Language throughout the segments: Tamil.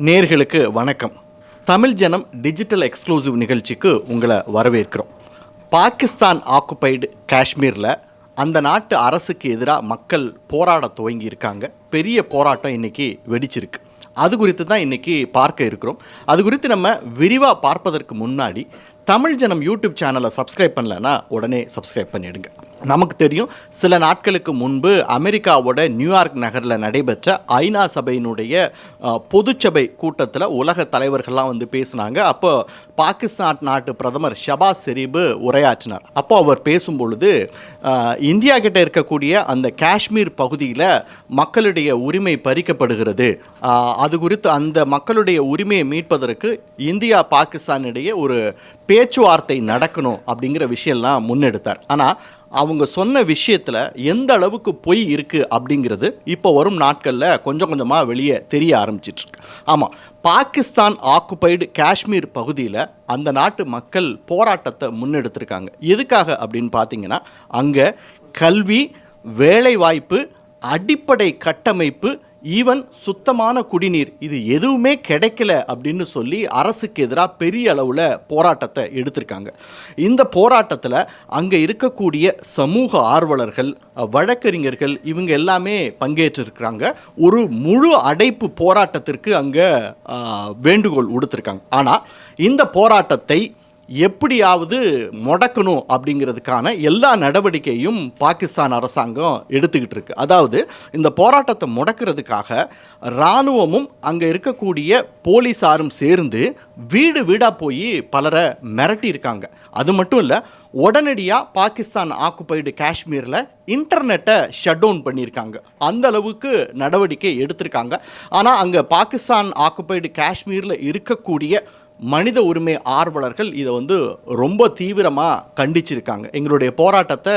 நேர்களுக்கு வணக்கம். தமிழ் ஜனம் டிஜிட்டல் எக்ஸ்க்ளூசிவ் நிகழ்ச்சிக்கு உங்களை வரவேற்கிறோம். பாகிஸ்தான் ஆக்குபைடு காஷ்மீரில் அந்த நாட்டு அரசுக்கு எதிராக மக்கள் போராட துவங்கி இருக்காங்க. பெரிய போராட்டம் இன்றைக்கி வெடிச்சிருக்கு. அது குறித்து தான் இன்றைக்கி பார்க்க இருக்கிறோம். அது குறித்து நம்ம விரிவாக பார்ப்பதற்கு முன்னாடி தமிழ் ஜனம் யூடியூப் சேனலை சப்ஸ்கிரைப் பண்ணலைன்னா உடனே சப்ஸ்கிரைப் பண்ணிவிடுங்க. நமக்கு தெரியும், சில நாட்களுக்கு முன்பு அமெரிக்காவோட நியூயார்க் நகரில் நடைபெற்ற ஐநா சபையினுடைய பொதுச்சபை கூட்டத்தில் உலக தலைவர்கள்லாம் வந்து பேசினாங்க. அப்போ பாகிஸ்தான் நாட்டு பிரதமர் ஷபாஸ் ஷெரீப் உரையாற்றினார். அப்போ அவர் பேசும்பொழுது இந்தியா கிட்ட இருக்கக்கூடிய அந்த காஷ்மீர் பகுதியில் மக்களுடைய உரிமை பறிக்கப்படுகிறது, அது குறித்து அந்த மக்களுடைய உரிமையை மீட்பதற்கு இந்தியா பாகிஸ்தானிடையே ஒரு பேச்சுவார்த்தை நடக்கணும் அப்படிங்கிற விஷயம்லாம் முன்னெடுத்தார். ஆனால் அவங்க சொன்ன விஷயத்தில் எந்த அளவுக்கு பொய் இருக்குது அப்படிங்கிறது இப்போ வரும் நாட்களில் கொஞ்சம் கொஞ்சமாக வெளியே தெரிய ஆரம்பிச்சிட்ருக்கு. ஆமாம், பாகிஸ்தான் ஆக்குபைடு காஷ்மீர் பகுதியில் அந்த நாட்டு மக்கள் போராட்டத்தை முன்னெடுத்திருக்காங்க. எதுக்காக அப்படின்னு பார்த்தீங்கன்னா, அங்கே கல்வி, வேலைவாய்ப்பு, அடிப்படை கட்டமைப்பு, ஈவன் சுத்தமான குடிநீர் இது எதுவுமே கிடைக்கல அப்படின்னு சொல்லி அரசுக்கு எதிராக பெரிய அளவில் போராட்டத்தை எடுத்திருக்காங்க. இந்த போராட்டத்தில் அங்கே இருக்கக்கூடிய சமூக ஆர்வலர்கள், வழக்கறிஞர்கள் இவங்க எல்லாமே பங்கேற்றிருக்கிறாங்க. ஒரு முழு அடைப்பு போராட்டத்திற்கு அங்கே வேண்டுகோள் விடுத்திருக்காங்க. ஆனால் இந்த போராட்டத்தை எப்படியாவது முடக்கணும் அப்படிங்கிறதுக்கான எல்லா நடவடிக்கையும் பாகிஸ்தான் அரசாங்கம் எடுத்துக்கிட்டு இருக்கு. அதாவது இந்த போராட்டத்தை முடக்கிறதுக்காக இராணுவமும் அங்கே இருக்கக்கூடிய போலீஸாரும் சேர்ந்து வீடு வீடாக போய் பலரை மிரட்டியிருக்காங்க. அது மட்டும் இல்லை, உடனடியாக பாகிஸ்தான் ஆக்குபைடு காஷ்மீரில் இன்டர்நெட்டை ஷட் டவுன் பண்ணியிருக்காங்க. அந்த அளவுக்கு நடவடிக்கை எடுத்திருக்காங்க. ஆனால் அங்கே பாகிஸ்தான் ஆக்குபைடு காஷ்மீரில் இருக்கக்கூடிய மனித உரிமை ஆர்வலர்கள் இதை வந்து ரொம்ப தீவிரமாக கண்டிச்சிருக்காங்க. எங்களுடைய போராட்டத்தை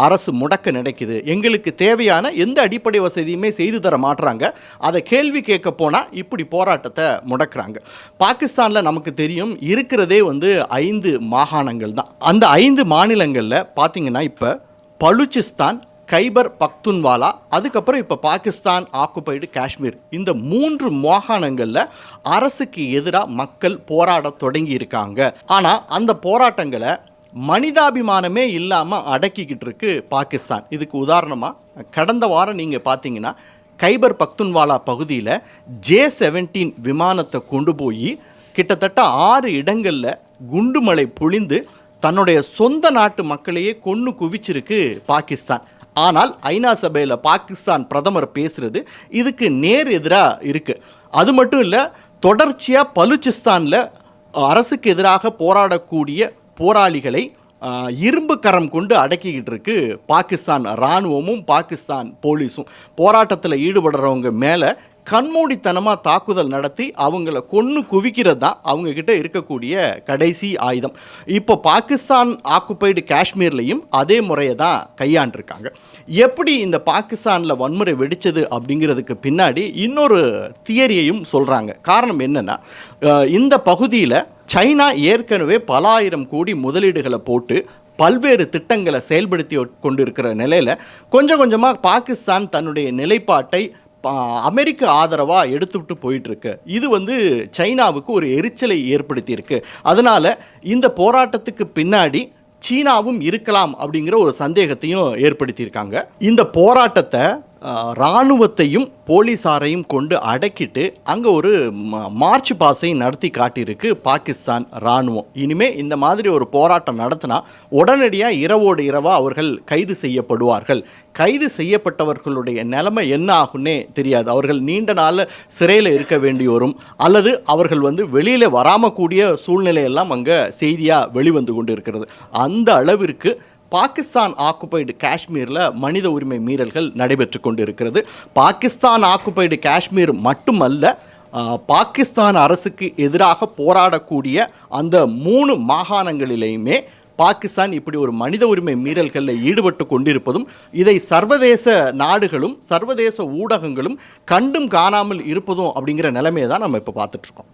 அரசு முடக்க நினைக்குது, எங்களுக்கு தேவையான எந்த அடிப்படை வசதியுமே செய்து தர மாட்டுறாங்க, அதை கேள்வி கேட்க போனால் இப்படி போராட்டத்தை முடக்கிறாங்க. பாகிஸ்தானில் நமக்கு தெரியும், இருக்கிறதே வந்து 5 மாகாணங்கள் தான். அந்த 5 மாநிலங்களில் பார்த்திங்கன்னா இப்போ பலுச்சிஸ்தான், கைபர் பக்துன்வாலா, அதுக்கப்புறம் இப்போ பாகிஸ்தான் ஆக்குபைடு காஷ்மீர், இந்த 3 மாகாணங்களில் அரசுக்கு எதிராக மக்கள் போராட தொடங்கி இருக்காங்க. ஆனால் அந்த போராட்டங்களை மனிதாபிமானமே இல்லாமல் அடக்கிக்கிட்டு இருக்கு பாகிஸ்தான். இதுக்கு உதாரணமாக கடந்த வாரம் நீங்கள் பார்த்தீங்கன்னா, கைபர் பக்துன்வாலா பகுதியில் J-17 விமானத்தை கொண்டு போய் கிட்டத்தட்ட 6 இடங்களில் குண்டுமலை பொழிந்து தன்னுடைய சொந்த நாட்டு மக்களையே கொன்று குவிச்சிருக்கு பாகிஸ்தான். ஆனால் ஐநா சபையில் பாகிஸ்தான் பிரதமர் பேசுகிறது இதுக்கு நேர் எதிராக இருக்குது. அது மட்டும் இல்லை, தொடர்ச்சியாக பலுச்சிஸ்தானில் அரசுக்கு எதிராக போராடக்கூடிய போராளிகளை இரும்பு கரம் கொண்டு அடக்கிக்கிட்டு இருக்கு பாகிஸ்தான் இராணுவமும் பாகிஸ்தான் போலீஸும். போராட்டத்தில் ஈடுபடுறவங்க மேலே கண்மூடித்தனமாக தாக்குதல் நடத்தி அவங்கள கொன்று குவிக்கிறது தான் அவங்கக்கிட்ட இருக்கக்கூடிய கடைசி ஆயுதம். இப்போ பாகிஸ்தான் ஆக்குபைடு காஷ்மீர்லேயும் அதே முறையை தான் கையாண்டிருக்காங்க. எப்படி இந்த பாகிஸ்தானில் வன்முறை வெடித்தது அப்படிங்கிறதுக்கு பின்னாடி இன்னொரு தியரியையும் சொல்கிறாங்க. காரணம் என்னென்னா, இந்த பகுதியில் சைனா ஏற்கனவே பல ஆயிரம் கோடி முதலீடுகளை போட்டு பல்வேறு திட்டங்களை செயல்படுத்தி கொண்டிருக்கிற நிலையில் கொஞ்சம் கொஞ்சமாக பாகிஸ்தான் தன்னுடைய நிலைப்பாட்டை அமெரிக்க ஆதரவாக எடுத்துவிட்டு போயிட்டுருக்கு. இது வந்து சைனாவுக்கு ஒரு எரிச்சலை ஏற்படுத்தியிருக்கு. அதனால் இந்த போராட்டத்துக்கு பின்னாடி சீனாவும் இருக்கலாம் அப்படிங்கிற ஒரு சந்தேகத்தையும் ஏற்படுத்தியிருக்காங்க. இந்த போராட்டத்தை இராணுவத்தையும் போலீஸாரையும் கொண்டு அடக்கிட்டு அங்கே ஒரு மார்ச் பாஸை நடத்தி காட்டியிருக்கு பாகிஸ்தான் இராணுவம். இனிமேல் இந்த மாதிரி ஒரு போராட்டம் நடத்தினா உடனடியாக இரவோடு இரவாக அவர்கள் கைது செய்யப்படுவார்கள். கைது செய்யப்பட்டவர்களுடைய நிலைமை என்ன ஆகுன்னே தெரியாது. அவர்கள் நீண்ட நாள் சிறையில் இருக்க வேண்டி வரும், அல்லது அவர்கள் வந்து வெளியில் வராமல் கூடிய சூழ்நிலையெல்லாம் அங்கே செய்தியாக வெளிவந்து கொண்டு இருக்கிறது. அந்த அளவிற்கு பாகிஸ்தான் ஆக்குபைடு காஷ்மீரில் மனித உரிமை மீறல்கள் நடைபெற்று கொண்டு இருக்கிறது. பாகிஸ்தான் ஆக்குபைடு காஷ்மீர் மட்டுமல்ல, பாகிஸ்தான் அரசுக்கு எதிராக போராடக்கூடிய அந்த 3 மாகாணங்களிலேயுமே பாகிஸ்தான் இப்படி ஒரு மனித உரிமை மீறல்களில் ஈடுபட்டு கொண்டிருப்பதும், இதை சர்வதேச நாடுகளும் சர்வதேச ஊடகங்களும் கண்டும் காணாமல் இருப்பதும் அப்படிங்கிற நிலைமையை தான் நம்ம இப்போ பார்த்துட்ருக்கோம்.